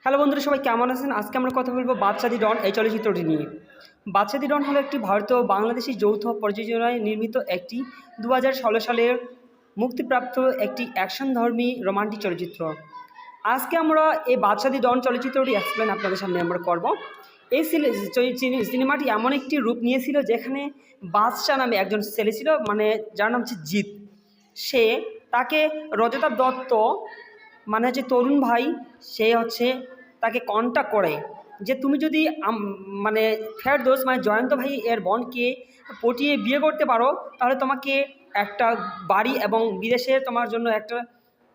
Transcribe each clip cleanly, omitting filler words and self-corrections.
Hello বন্ধুরা, সবাই কেমন আছেন? আজকে আমরা কথা বলবো বাদশা দি ডন এই চলচ্চিত্রটি নিয়ে। বাদশা দি ডন হলো একটি ভারতীয় বাংলাদেশি যৌথ প্রযোজনায় নির্মিত একটি 2016 সালের মুক্তিপ্রাপ্ত একটি অ্যাকশনধর্মী রোমান্টিক চলচ্চিত্র। আজকে আমরা এই বাদশা দি ডন চলচ্চিত্রটি এক্সপ্লেন আপনাদের সামনে আমরা করব। এই সিনেমাটি এমন একটি রূপ নিয়েছিল যেখানে বাদশা নামে একজন ছেলে ছিল, মানে যার নাম হচ্ছে জিৎ। সে তাকে রজতাভ দত্ত মানে হচ্ছে তরুণ ভাই, সে হচ্ছে তাকে কন্ট্যাক্ট করে যে তুমি যদি মানে ফেরদৌস মানে জয়ন্ত ভাই এর বোনকে পটিয়ে বিয়ে করতে পারো তাহলে তোমাকে একটা বাড়ি এবং বিদেশে তোমার জন্য একটা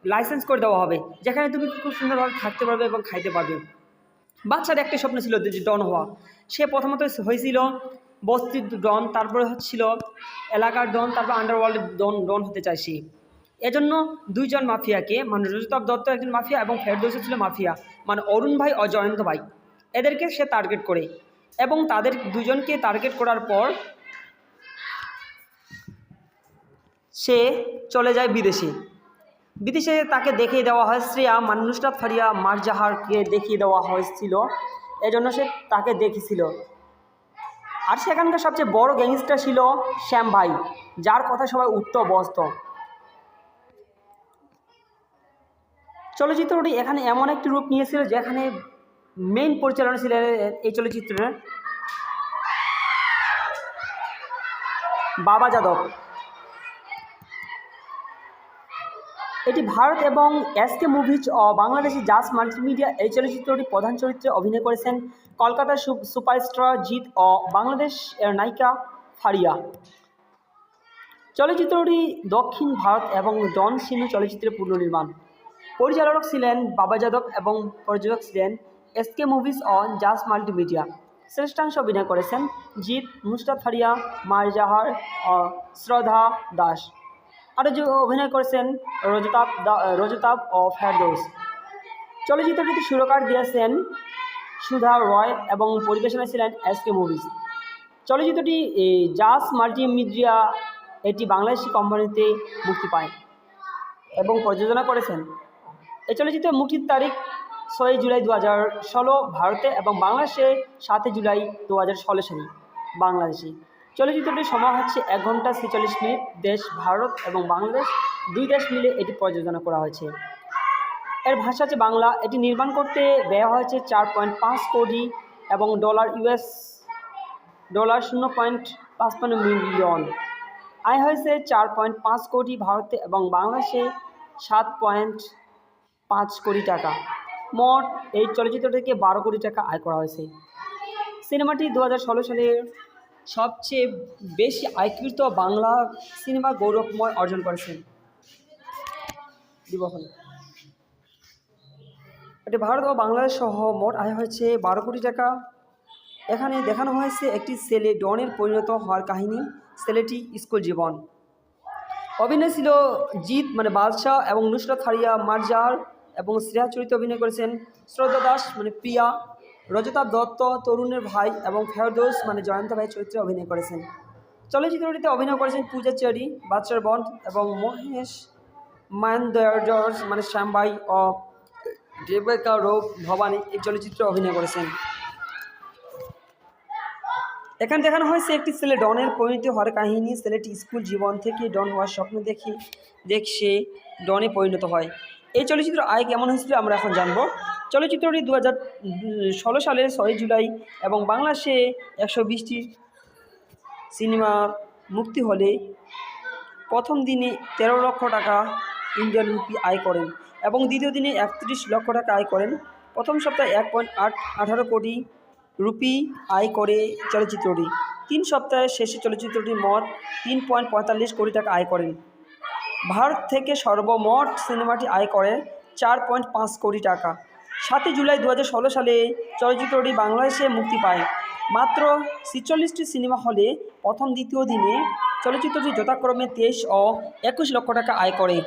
লাইসেন্স করে দেওয়া হবে, যেখানে তুমি খুব সুন্দরভাবে থাকতে পারবে এবং খাইতে পারবে। বাচ্চার একটা স্বপ্ন ছিল যে ডন হওয়া। সে প্রথমত হয়েছিল বস্তির ডন, তারপরে হচ্ছিল এলাকার ডন, তারপর আন্ডারওয়ার্ল্ডের ডন হতে চায় সে। এজন্য দুইজন মাফিয়াকে, মানে রজতাভ দত্ত একজন মাফিয়া এবং ফেরদৌসি ছিল মাফিয়া, মানে অরুণ ভাই ও জয়ন্ত ভাই, এদেরকে সে টার্গেট করে এবং তাদের দুজনকে টার্গেট করার পর সে চলে যায় বিদেশে। বিদেশে তাকে দেখিয়ে দেওয়া হয় শ্রেয়া মানে নুসরাত ফারিয়া মারজাহারকে দেখিয়ে দেওয়া হয়েছিল, এজন্য সে তাকে দেখেছিল। আর সেখানকার সবচেয়ে বড় গ্যাংস্টার ছিল শ্যাম ভাই, যার কথা সবাই উঠত বসত। চলচ্চিত্রটি এখানে এমন একটি রূপ নিয়েছিল যেখানে মেইন পরিচালনা ছিলেন এই চলচ্চিত্রের বাবা যাদব। এটি ভারত এবং এসকে মুভিজ ও বাংলাদেশি জাজ মাল্টিমিডিয়া এই চলচ্চিত্রটি প্রধান চরিত্রে অভিনয় করেছেন কলকাতার সুপারস্টার জিৎ ও বাংলাদেশ এর নায়িকা ফারিয়া। চলচ্চিত্রটি দক্ষিণ ভারত এবং ডন সিনেমা চলচ্চিত্রের পুনর্নির্মাণ। পরিচালক ছিলেন বাবা যাদব এবং প্রযোজক ছিলেন এসকে মুভিজ ও জাজ মাল্টিমিডিয়া। শ্রেষ্ঠাংশ অভিনয় করেছেন জিৎ, নুসরাত ফারিয়া, মারজাহার ও শ্রদ্ধা দাস। আরও যে অভিনয় করেছেন রজতাভ ও ফেরদৌস। চলচ্চিত্রটিতে সুরকার দিয়েছেন সুধা রয় এবং পরিবেশনায় ছিলেন এসকে মুভিজ। চলচ্চিত্রটি জাজ মাল্টিমিডিয়া এটি বাংলাদেশি কোম্পানিতে মুক্তি পায় এবং প্রযোজনা করেছেন। এই চলচ্চিত্রের মুক্তির তারিখ 6 জুলাই 2016 ভারতে এবং বাংলাদেশে 7 জুলাই 2016 সালে বাংলাদেশে। চলচ্চিত্রটির সময় হচ্ছে 1 ঘন্টা 46 মিনিট। দেশ ভারত এবং বাংলাদেশ দুই দেশ মিলে এটি প্রযোজনা করা হয়েছে। এর ভাষা হচ্ছে বাংলা। এটি নির্মাণ করতে ব্যয় হয়েছে 4.5 কোটি এবং $US $0.55 মিলিয়ন। আয় হয়েছে 4.5 কোটি ভারতে এবং বাংলাদেশে 7.5 কোটি টাকা। মোট এই চলচ্চিত্র থেকে 12 কোটি টাকা আয় করা হয়েছে। সিনেমাটি 2016 সালে সবচেয়ে বেশি আয়কৃত বাংলা সিনেমা গৌরবময় অর্জন করেছে। এটি ভারত ও বাংলাদেশ সহ মোট আয় হয়েছে 12 কোটি টাকা। এখানে দেখানো হয়েছে একটি ছেলে ডনের পরিণত হওয়ার কাহিনী, ছেলেটি স্কুল জীবন। অভিনয় ছিল জিৎ মানে বাদশাহ এবং নুসরাত ফারিয়া মারজাহার এবং শ্রেয়া চরিত্রে অভিনয় করেছেন শ্রদ্ধা দাস মানে প্রিয়া, রজতাভ দত্ত তরুণের ভাই এবং ফেরদৌস মানে জয়ন্ত ভাই চরিত্রে অভিনয় করেছেন। চলচ্চিত্রটিতে অভিনয় করেছেন পূজা চেরি, বাদশার বন্ড এবং মহেশ মায়ানদয়ার মানে শ্যাম ভাই ও রেবেকা রোগ ভবানী এই চলচ্চিত্রে অভিনয় করেছেন। এখানে দেখানো হয়েছে একটি ছেলে ডনের পরিণত হওয়ার কাহিনী, ছেলেটি স্কুল জীবন থেকে ডন হওয়ার স্বপ্ন দেখে ডনে পরিণত হয়। এই চলচ্চিত্র আয় কেমন হয়েছিল আমরা এখন জানবো। চলচ্চিত্রটি 2016 সালের 6 জুলাই এবং বাংলাদেশে 120টি সিনেমা মুক্তি হলে প্রথম দিনে 13 লক্ষ টাকা ইন্ডিয়ান রুপি আয় করেন এবং দ্বিতীয় দিনে 31 লক্ষ টাকা আয় করেন। প্রথম সপ্তাহে 1.18 কোটি রুপি আয় করে চলচ্চিত্রটি। 3 সপ্তাহের শেষে চলচ্চিত্রটি মোট 3.45 কোটি টাকা আয় করেন। ভারত থেকে সর্বমোট সিনেমাটি আয় করে 4.5 কোটি টাকা। 7 জুলাই 2016 সালে চলচ্চিত্রটি বাংলাদেশে মুক্তি পায়। মাত্র 46টি সিনেমা হলে প্রথম দ্বিতীয় দিনে চলচ্চিত্রটি যথাক্রমে 23 ও 21 লক্ষ টাকা আয় করে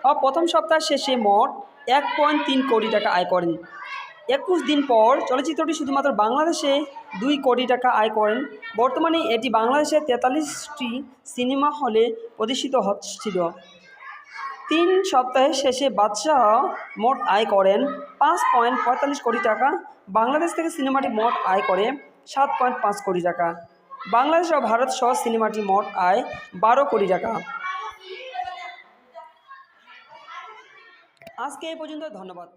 ও প্রথম সপ্তাহ শেষে মোট 1.3 কোটি টাকা আয় করেন। 21 দিন পর চলচ্চিত্রটি শুধুমাত্র বাংলাদেশে 2 কোটি টাকা আয় করেন। বর্তমানে এটি বাংলাদেশে 43টি সিনেমা হলে প্রদর্শিত হচ্ছিল। 3 সপ্তাহের শেষে বাদশাহ মোট আয় করেন 5.45 কোটি টাকা। বাংলাদেশ থেকে সিনেমাটি মোট আয় করে 7.5 কোটি টাকা। বাংলাদেশ ও ভারত সহ সিনেমাটি মোট আয় 12 কোটি টাকা। আজকে এই পর্যন্ত, ধন্যবাদ।